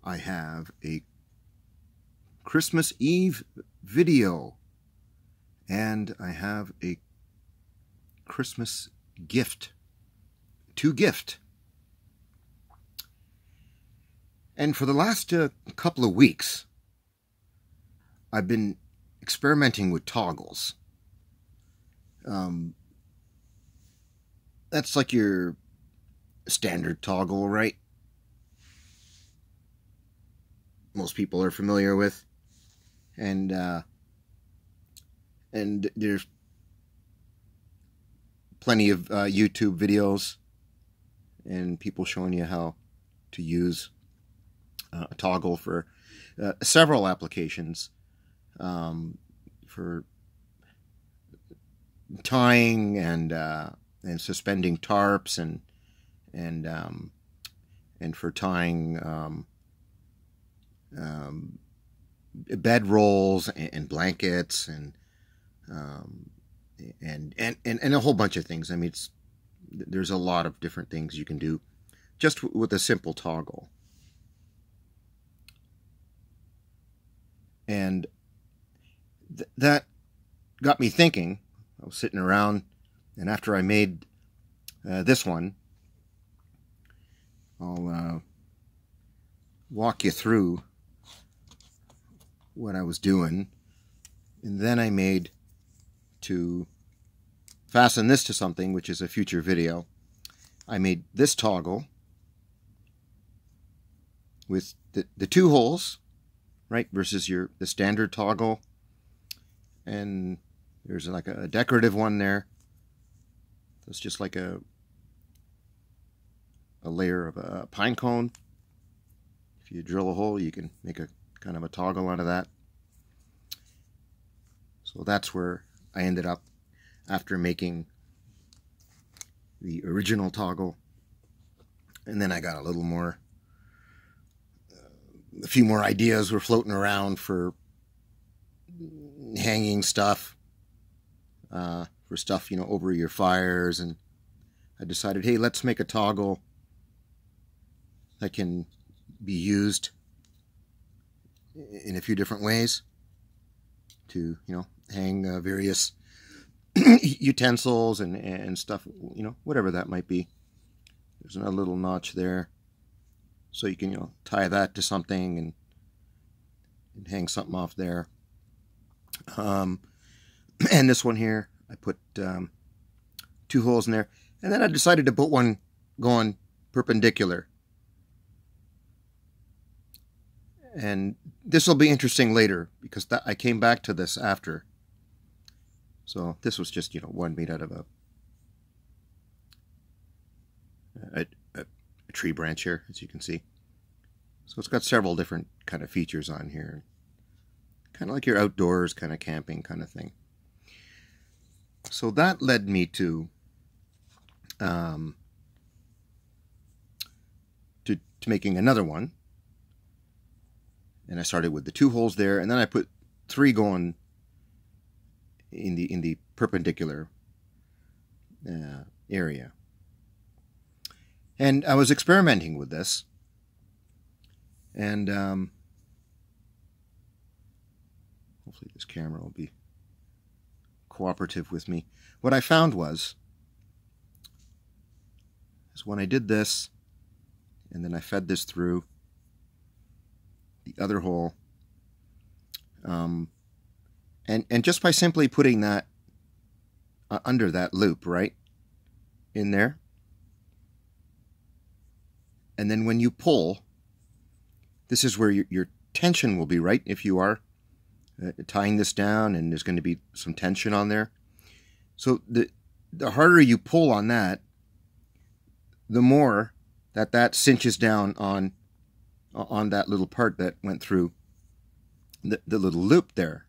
I have a Christmas Eve video, and I have a Christmas gift to gift. And for the last couple of weeks, I've been experimenting with toggles. That's like your standard toggle, right? Most people are familiar with. And there's plenty of YouTube videos and people showing you how to use a toggle for several applications, for tying and suspending tarps and for tying bed rolls and blankets and a whole bunch of things. I mean, there's a lot of different things you can do just with a simple toggle. And that got me thinking. I was sitting around, and after I made this one, I'll walk you through what I was doing. And then I made, to fasten this to something, which is a future video, I made this toggle with the two holes, right, versus the standard toggle. And there's like a decorative one there. It's just like a layer of a pine cone. If you drill a hole, you can make a kind of a toggle out of that. So that's where I ended up after making the original toggle. And then I got a little more, a few more ideas were floating around for hanging stuff, for stuff, you know, over your fires. And I decided, hey, let's make a toggle that can be used in a few different ways to, you know, hang various utensils and stuff, you know, whatever that might be. There's another little notch there, so you can, you know, tie that to something and hang something off there. And this one here, I put two holes in there, and then I decided to put one going perpendicular. And this will be interesting later, because I came back to this after. So this was just, you know, one made out of a tree branch here, as you can see. So it's got several different kind of features on here. Kind of like your outdoors, kind of camping kind of thing. So that led me to making another one. And I started with the two holes there, and then I put three going in the perpendicular area. And I was experimenting with this, and hopefully this camera will be cooperative with me. What I found is when I did this, and then I fed this through the other hole, and just by simply putting that under that loop right in there, and then when you pull, this is where your tension will be, right? If you are tying this down, and there's going to be some tension on there. So the harder you pull on that, the more that cinches down on that little part that went through the little loop there.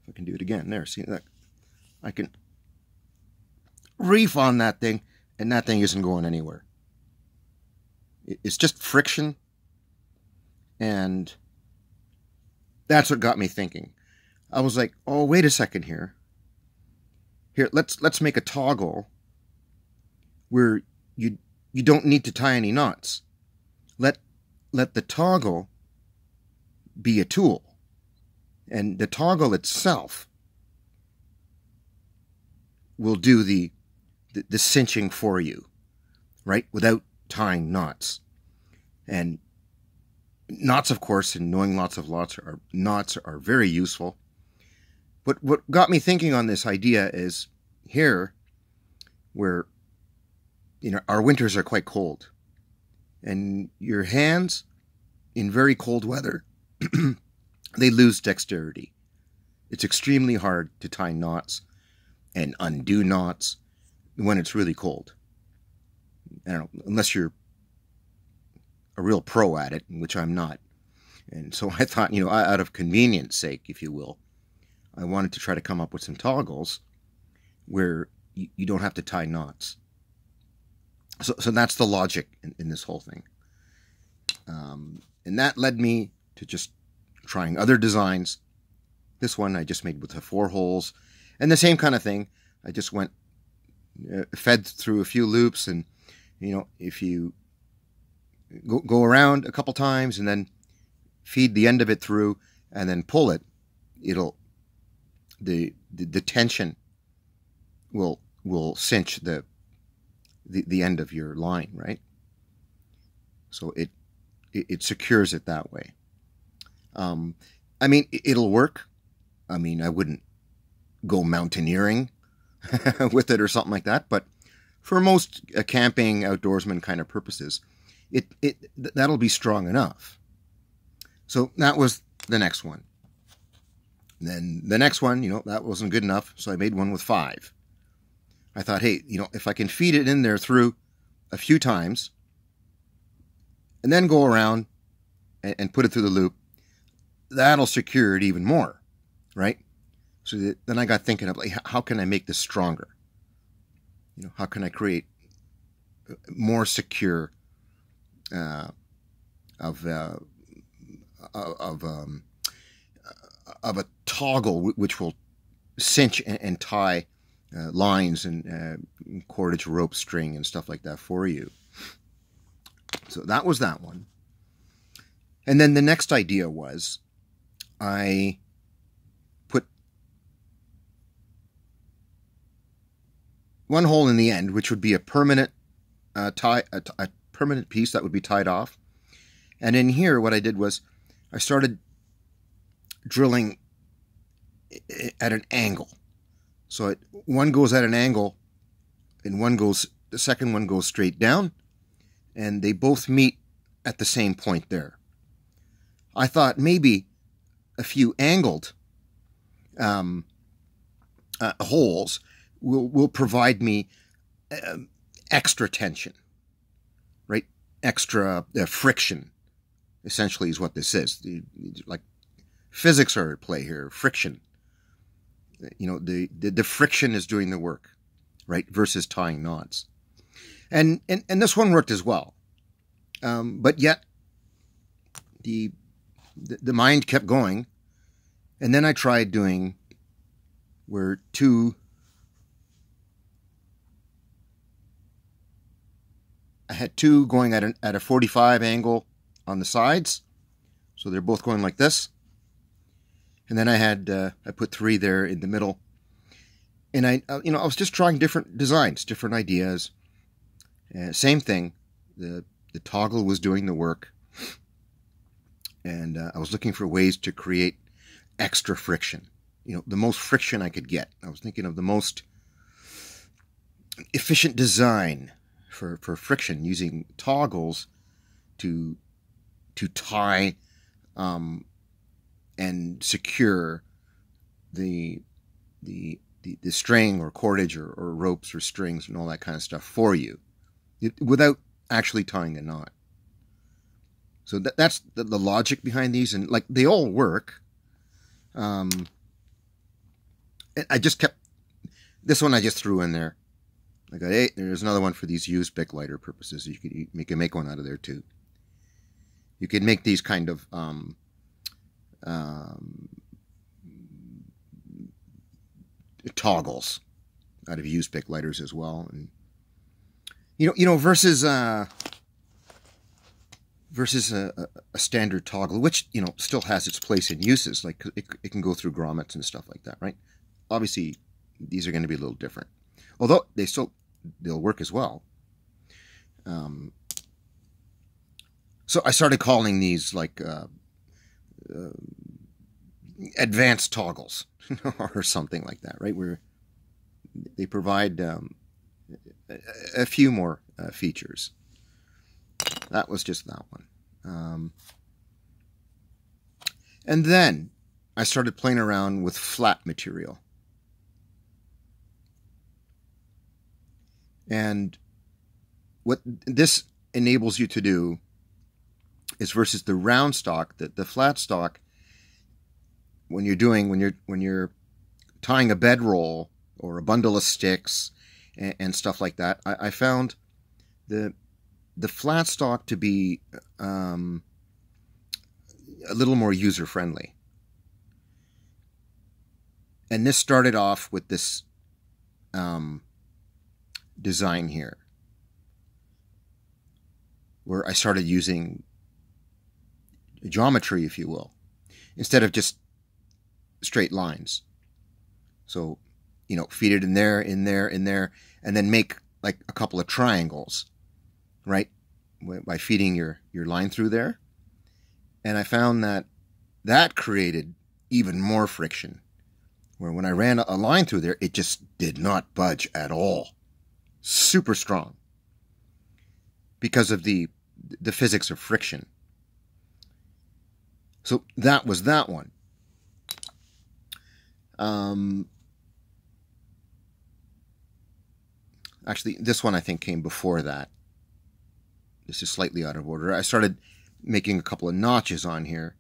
If I can do it again, there, see that? I can reef on that thing, and that thing isn't going anywhere. It's just friction, and that's what got me thinking. I was like, oh, wait a second here. Here, let's make a toggle where you don't need to tie any knots. let the toggle be a tool, and the toggle itself will do the cinching for you, right, without tying knots. And knots, of course, and knowing lots of knots are very useful. But what got me thinking on this idea is here, where our winters are quite cold, and your hands in very cold weather, they lose dexterity. It's extremely hard to tie knots and undo knots when it's really cold. I don't know, unless you're a real pro at it, which I'm not. And so I thought, out of convenience sake, if you will, I wanted to try to come up with some toggles where you don't have to tie knots. So that's the logic in this whole thing. And that led me to just trying other designs. This one I just made with the 4 holes. And the same kind of thing. I just went, fed through a few loops, and, if you go around a couple times and then feed the end of it through and then pull it, the tension will cinch the end of your line, right? So it secures it that way. I mean, it'll work. I mean, I wouldn't go mountaineering with it or something like that, but for most camping, outdoorsman kind of purposes, that'll be strong enough. So that was the next one. Then the next one, that wasn't good enough, so I made one with 5. I thought, hey, if I can feed it in there through a few times and then go around and put it through the loop, that'll secure it even more, right? So then I got thinking of, like, how can I make this stronger? How can I create more secure of a toggle which will cinch and tie lines and cordage, rope, string, and stuff like that for you. So that was that one. And then the next idea was I put one hole in the end, which would be a permanent a permanent piece that would be tied off. And in here, what I did was I started drilling at an angle. So one goes at an angle, and the second one goes straight down, and they both meet at the same point there. I thought maybe a few angled holes will provide me extra tension, right? Extra friction, essentially, is what this is. Like, physics are at play here. Friction. The friction is doing the work, right? Versus tying knots. And this one worked as well. But yet, the mind kept going. And then I tried doing where I had 2 going at a 45 angle on the sides. So they're both going like this. And then I put 3 there in the middle. And I was just trying different designs, different ideas. Same thing. The toggle was doing the work. And I was looking for ways to create extra friction. The most friction I could get. I was thinking of the most efficient design for friction, using toggles to tie and secure the string or cordage or ropes or strings and all that kind of stuff for you, without actually tying a knot. So that's the logic behind these, and like, they all work. I just kept this one. I just threw in there. I got, hey, there's another one for these used Bic lighter purposes. You can make one out of there too. You can make these kind of toggles out of used Bic lighters as well, and versus versus a standard toggle, which, you know, still has its place in uses. Like it can go through grommets and stuff like that, right? Obviously, these are going to be a little different, although they'll work as well. So I started calling these like advanced toggles or something like that, right? Where they provide a few more features. That was just that one. And then I started playing around with flat material. And what this enables you to do is, versus the round stock, the flat stock, when you're tying a bedroll or a bundle of sticks and stuff like that, I found the flat stock to be a little more user friendly. And this started off with this design here, where I started using geometry, if you will, instead of just straight lines. So, you know, feed it in there, in there, in there, and then make like a couple of triangles, right? By feeding your line through there. And I found that created even more friction, where when I ran a line through there, it just did not budge at all. Super strong, because of the physics of friction. So that was that one. Actually, this one I think came before that. This is slightly out of order. I started making a couple of notches on here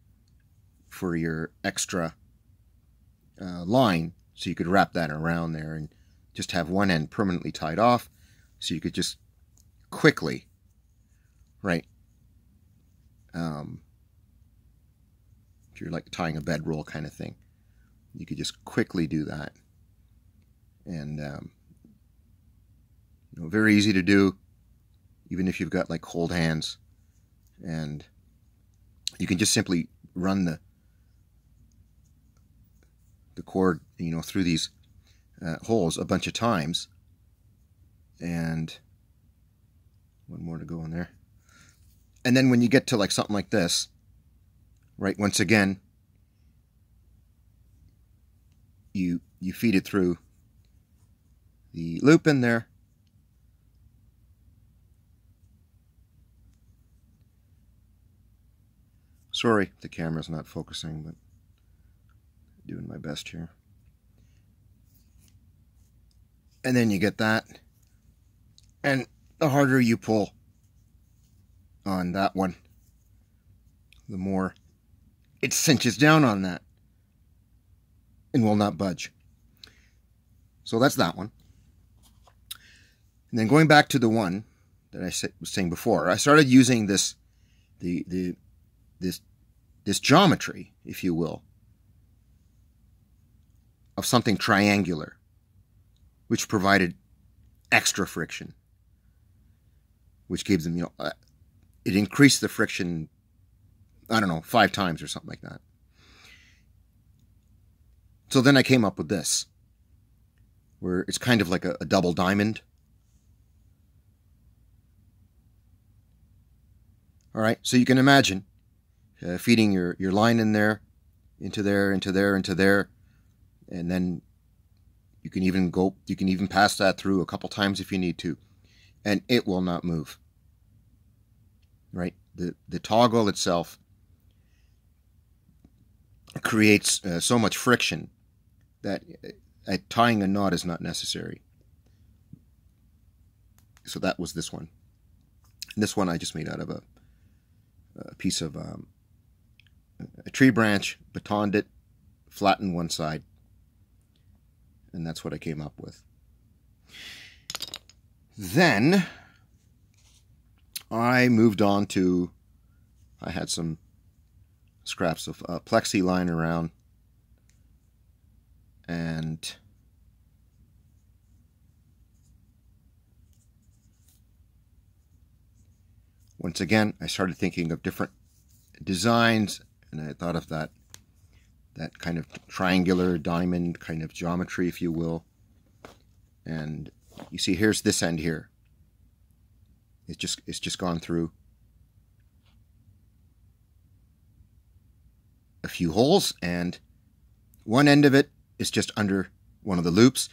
for your extra line, so you could wrap that around there and just have one end permanently tied off, so you could just quickly, right, if you're like tying a bedroll kind of thing, you could just quickly do that. And you know, very easy to do, even if you've got like cold hands. And you can just simply run the cord, you know, through these holes a bunch of times. And one more to go in there. And then when you get to like something like this, right, once again, you feed it through the loop in there. Sorry, the camera's not focusing, but doing my best here. And then you get that. And the harder you pull on that one, the more it cinches down on that and will not budge. So that's that one. And then going back to the one that I was saying before, I started using this geometry, if you will, of something triangular, which provided extra friction, which gave them, you know, it increased the friction, I don't know, 5 times or something like that. So then I came up with this, where it's kind of like a double diamond. All right, so you can imagine feeding your line in there, into there, into there, into there, and then you can even pass that through a couple times if you need to, and it will not move. Right, the toggle itself creates so much friction that tying a knot is not necessary. So that was this one. And this one I just made out of a piece of a tree branch, batoned it, flattened one side, and that's what I came up with. Then I moved on to, I had some scraps of plexi lying around, and once again, I started thinking of different designs, and I thought of that kind of triangular diamond kind of geometry, if you will. And you see, here's this end here. It's just gone through a few holes, and one end of it is just under one of the loops,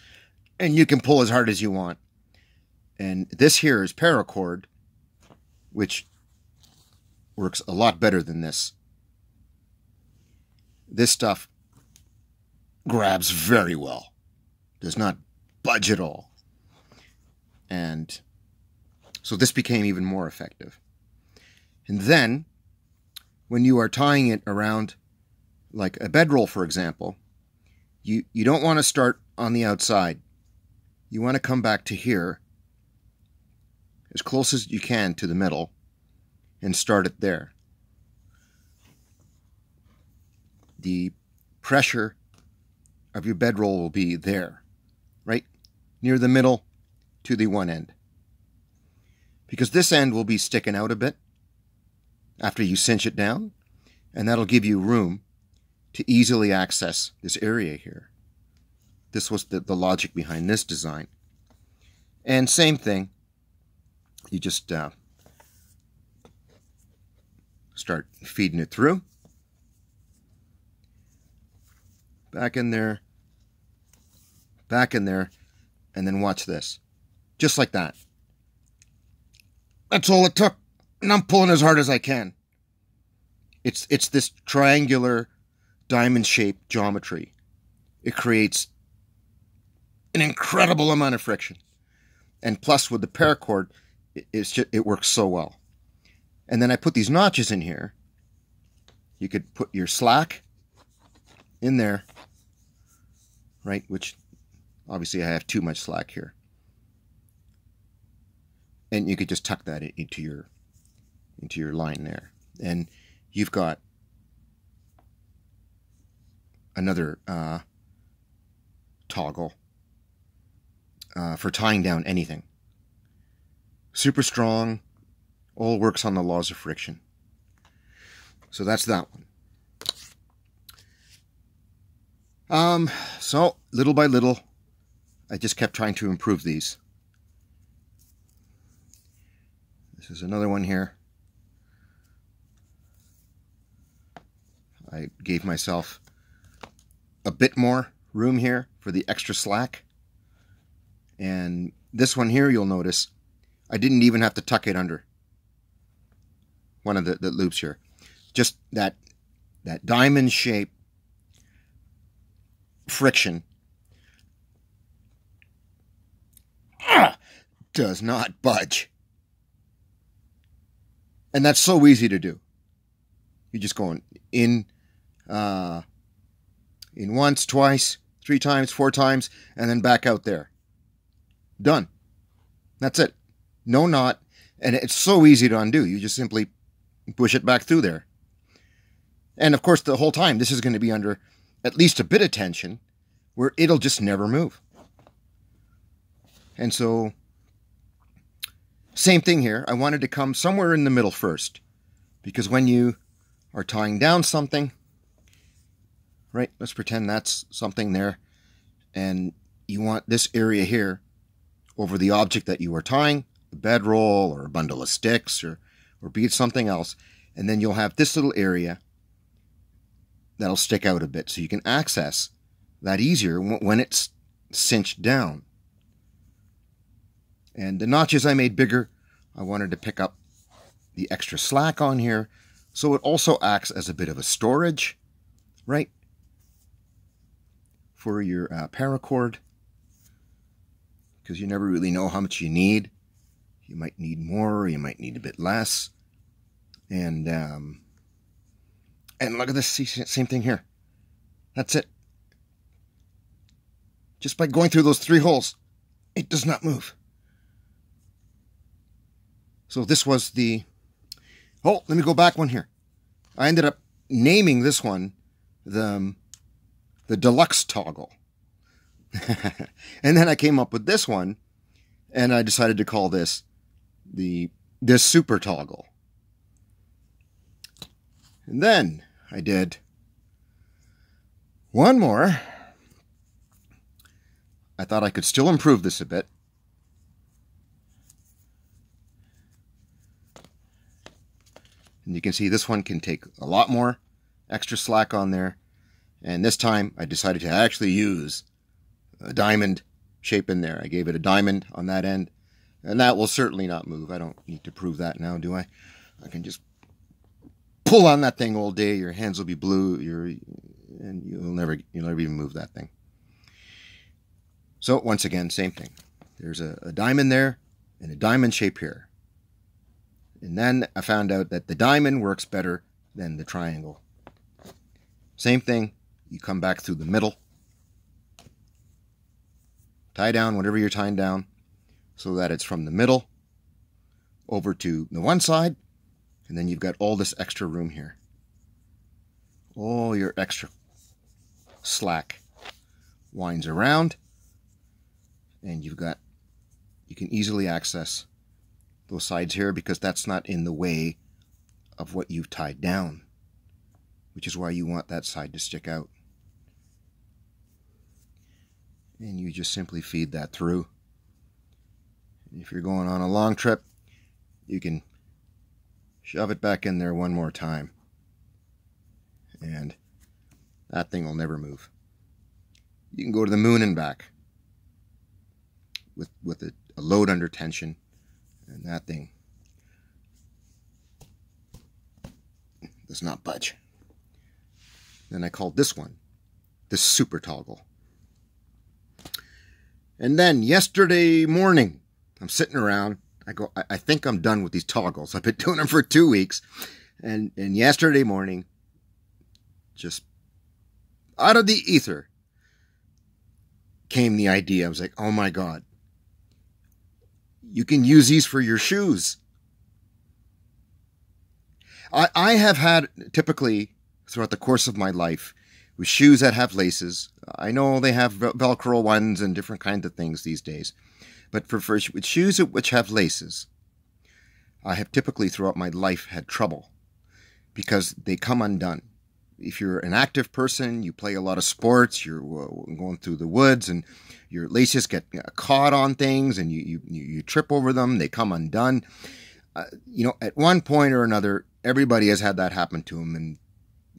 and you can pull as hard as you want. And this here is paracord, which works a lot better than this. This stuff grabs very well, does not budge at all. And so this became even more effective. And then, when you are tying it around, like a bedroll, for example, you don't want to start on the outside. You want to come back to here, as close as you can to the middle, and start it there. The pressure of your bedroll will be there, right near the middle to the one end. Because this end will be sticking out a bit after you cinch it down, and that'll give you room to easily access this area here. This was the logic behind this design. And same thing, you just start feeding it through. Back in there, and then watch this. Just like that. That's all it took. And I'm pulling as hard as I can. It's this triangular diamond-shaped geometry. It creates an incredible amount of friction. And plus with the paracord, it works so well. And then I put these notches in here. You could put your slack in there, right? Which obviously I have too much slack here. And you could just tuck that into your line there. And you've got another toggle for tying down anything. Super strong, all works on the laws of friction. So that's that one. So little by little, I just kept trying to improve these. This is another one here. I gave myself a bit more room here for the extra slack. And this one here, you'll notice, I didn't even have to tuck it under one of the loops here. Just that diamond shape friction does not budge. And that's so easy to do. You're just going in once, twice, 3 times, 4 times, and then back out there. Done. That's it. No knot. And it's so easy to undo. You just simply push it back through there. And of course, the whole time, this is going to be under at least a bit of tension where it'll just never move. And so, same thing here. I wanted to come somewhere in the middle first. Because when you are tying down something, right, let's pretend that's something there, and you want this area here over the object that you are tying, a bedroll or a bundle of sticks or be it something else, and then you'll have this little area that'll stick out a bit so you can access that easier when it's cinched down. And the notches I made bigger, I wanted to pick up the extra slack on here, so it also acts as a bit of a storage, right, for your paracord, because you never really know how much you need. You might need more, or you might need a bit less. And look at this, same thing here. That's it. Just by going through those 3 holes, it does not move. So this was the... Oh, let me go back one here. I ended up naming this one the deluxe toggle. And then I came up with this one, and I decided to call this the super toggle. And then I did one more. I thought I could still improve this a bit. And you can see this one can take a lot more extra slack on there. And this time I decided to actually use a diamond shape in there. I gave it a diamond on that end. And that will certainly not move. I don't need to prove that now, do I? I can just pull on that thing all day. Your hands will be blue. And you'll never even move that thing. So once again, same thing. There's a diamond there and a diamond shape here. And then I found out that the diamond works better than the triangle. Same thing. You come back through the middle. Tie down whatever you're tying down so that it's from the middle over to the one side. And then you've got all this extra room here. All your extra slack winds around. And you can easily access those sides here because that's not in the way of what you've tied down, which is why you want that side to stick out. And you just simply feed that through. And if you're going on a long trip, you can shove it back in there one more time. And that thing will never move. You can go to the moon and back with a load under tension. And that thing does not budge. Then I called this one the super toggle. And then yesterday morning, I'm sitting around. I go, I think I'm done with these toggles. I've been doing them for 2 weeks. And yesterday morning, just out of the ether, came the idea. I was like, oh my God. You can use these for your shoes. I have had, typically, throughout the course of my life, with shoes that have laces. I know they have Velcro ones and different kinds of things these days. But with shoes which have laces, I have typically, throughout my life, had trouble because they come undone. If you're an active person, you play a lot of sports, you're going through the woods, and your laces get caught on things, and you trip over them, they come undone. At one point or another, everybody has had that happen to them, and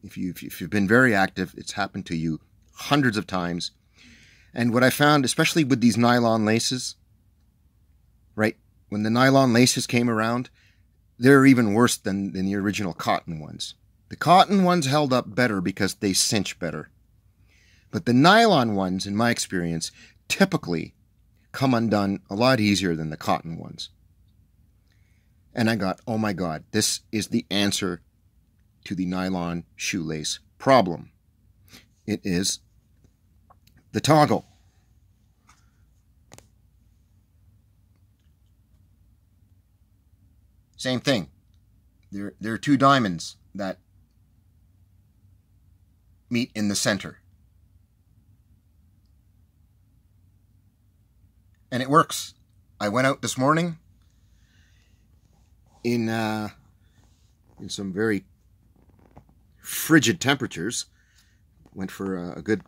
if you've been very active, it's happened to you hundreds of times. And what I found, especially with these nylon laces, right, when the nylon laces came around, they're even worse than the original cotton ones. The cotton ones held up better because they cinch better. But the nylon ones, in my experience, typically come undone a lot easier than the cotton ones. And I got, oh my God, this is the answer to the nylon shoelace problem. It is the toggle. Same thing. There are two diamonds that meet in the center. And it works. I went out this morning in some very frigid temperatures. Went for a good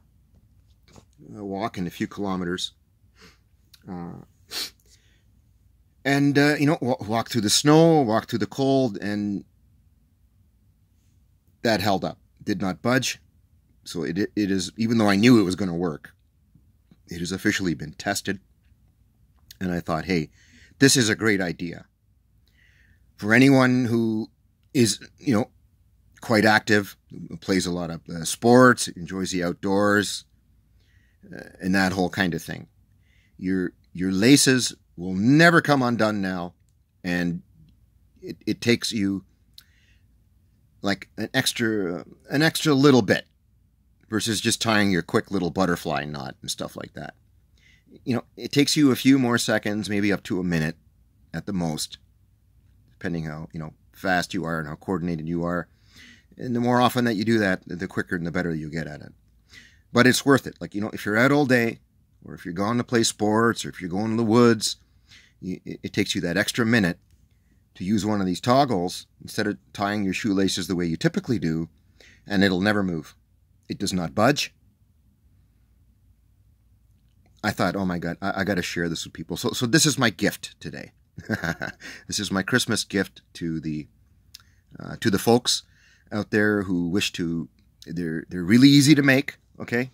walk in a few kilometers. Walk through the snow, walk through the cold, and that held up. Did not budge. So it is, even though I knew it was going to work, it has officially been tested. And I thought, hey, this is a great idea. For anyone who is, quite active, plays a lot of sports, enjoys the outdoors, and that whole kind of thing. Your laces will never come undone now, and it takes you like an extra little bit versus just tying your quick little butterfly knot and stuff like that. It takes you a few more seconds, maybe up to a minute at the most, depending how, fast you are and how coordinated you are. And the more often that you do that, the quicker and the better you get at it. But it's worth it. Like, if you're out all day, or if you're going to play sports, or if you're going to the woods, it takes you that extra minute to use one of these toggles instead of tying your shoelaces the way you typically do, and it'll never move. It does not budge. I thought, oh my God, I got to share this with people. So this is my gift today. This is my Christmas gift to the folks out there who wish to. They're really easy to make. Okay,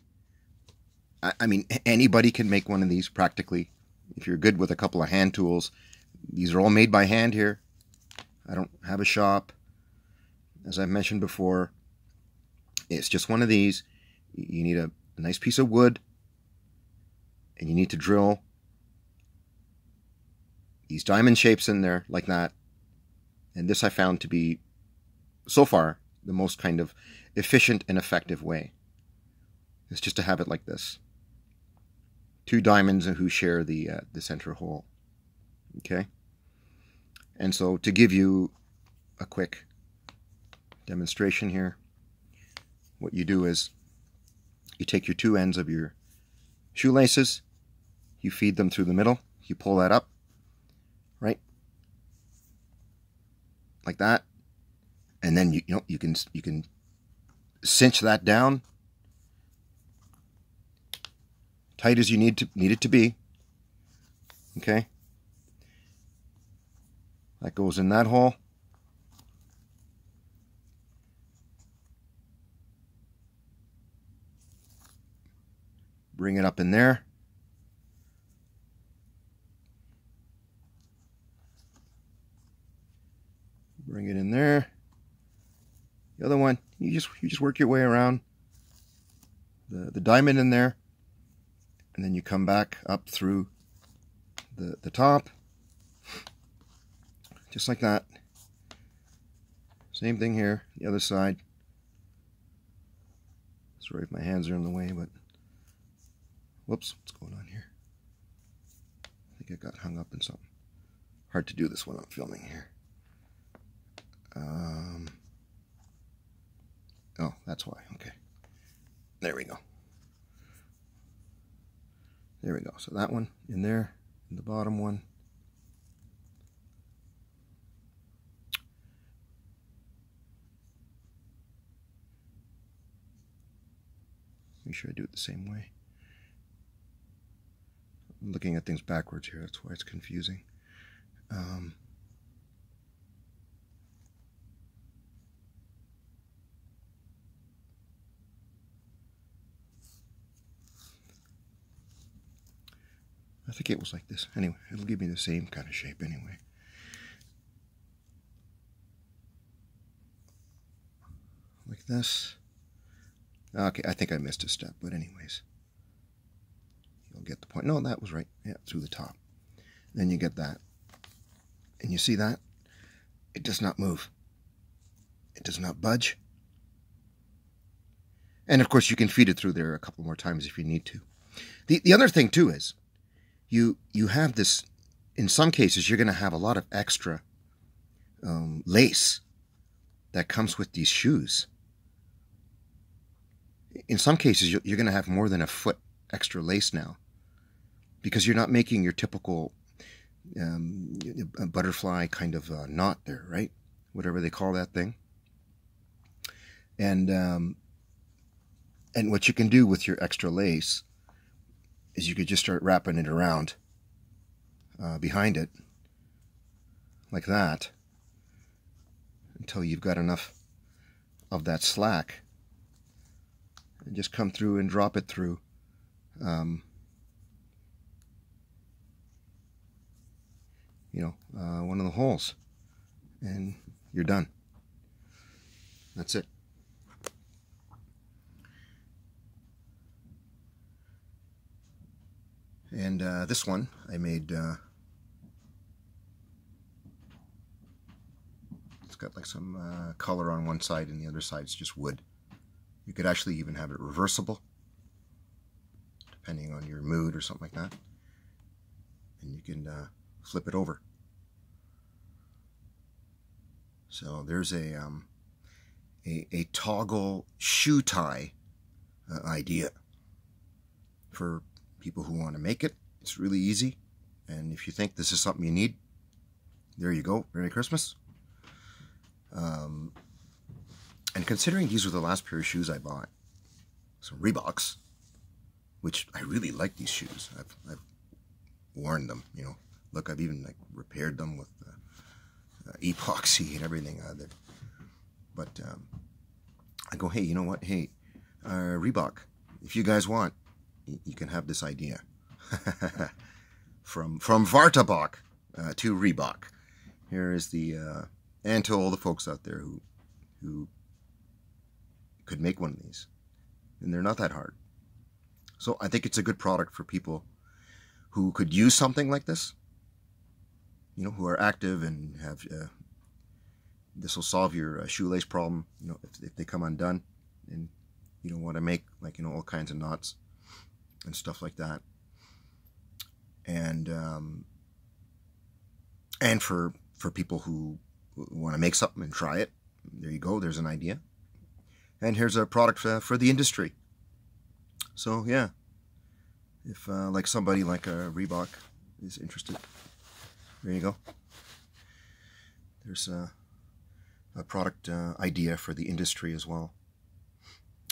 I mean, anybody can make one of these practically. If you're good with a couple of hand tools, these are all made by hand here. I don't have a shop. As I've mentioned before, it's just one of these. You need a nice piece of wood, and you need to drill these diamond shapes in there like that. And this I found to be, so far, the most kind of efficient and effective way. It's just to have it like this. 2 diamonds who share the center hole. Okay? And so to give you a quick demonstration here, what you do is you take your 2 ends of your shoelaces, you feed them through the middle, you pull that up, right? Like that. And then you can cinch that down tight as you need it to be. Okay? That goes in that hole. Bring it up in there. Bring it in there. The other one, you just work your way around the diamond in there, and then you come back up through the top, just like that. Same thing here, the other side. Sorry if my hands are in the way, but whoops, what's going on here? I think I got hung up in something. Hard to do this when I'm filming here. Oh, that's why. Okay. There we go. There we go. So that one in there, and the bottom one. Make sure I do it the same way. I'm looking at things backwards here. That's why it's confusing. I think it was like this. Anyway, it'll give me the same kind of shape anyway. Like this. Okay, I think I missed a step, but anyways. You'll get the point. No, that was right. Yeah, through the top. Then you get that. And you see that? It does not move. It does not budge. And of course, you can feed it through there a couple more times if you need to. The other thing too is, you have this, in some cases, you're going to have a lot of extra lace that comes with these shoes. In some cases, you're going to have more than a foot extra lace now, because you're not making your typical butterfly kind of knot there, right? Whatever they call that thing. And what you can do with your extra lace is you could just start wrapping it around behind it, like that, until you've got enough of that slack, and just come through and drop it through one of the holes, and you're done. That's it. And this one I made, it's got like some color on one side, and the other side's just wood. You could actually even have it reversible, depending on your mood or something like that. And you can flip it over. So there's a toggle shoe tie idea for people who want to make it. It's really easy, and if you think this is something you need, there you go. Merry Christmas. And considering these were the last pair of shoes I bought, some Reeboks, which I really like these shoes. I've worn them, you know. Look, I've even like repaired them with epoxy and everything. But I go, hey, you know what? Hey, Reebok, if you guys want, you can have this idea. From Vartabok to Reebok. Here is the and to all the folks out there who could make one of these, and they're not that hard. So I think it's a good product for people who could use something like this, you know, who are active and have this will solve your shoelace problem, you know, if they come undone and you don't want to make, like, you know, all kinds of knots and stuff like that. And for people who want to make something and try it, there you go, there's an idea. And here's a product for the industry. So yeah, if like somebody like a Reebok is interested, there you go. There's a product idea for the industry as well,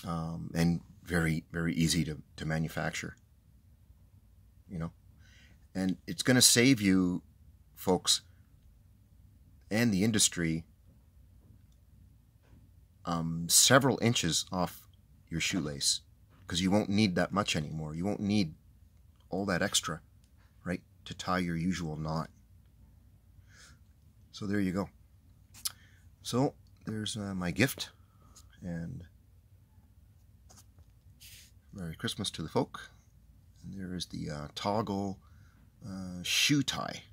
and very, very easy to manufacture, you know. And it's going to save you, folks, and the industry, several inches off your shoelace, because you won't need that much anymore. You won't need all that extra, right, to tie your usual knot. So there you go. So there's my gift, and Merry Christmas to the folk. And there is the toggle shoe tie.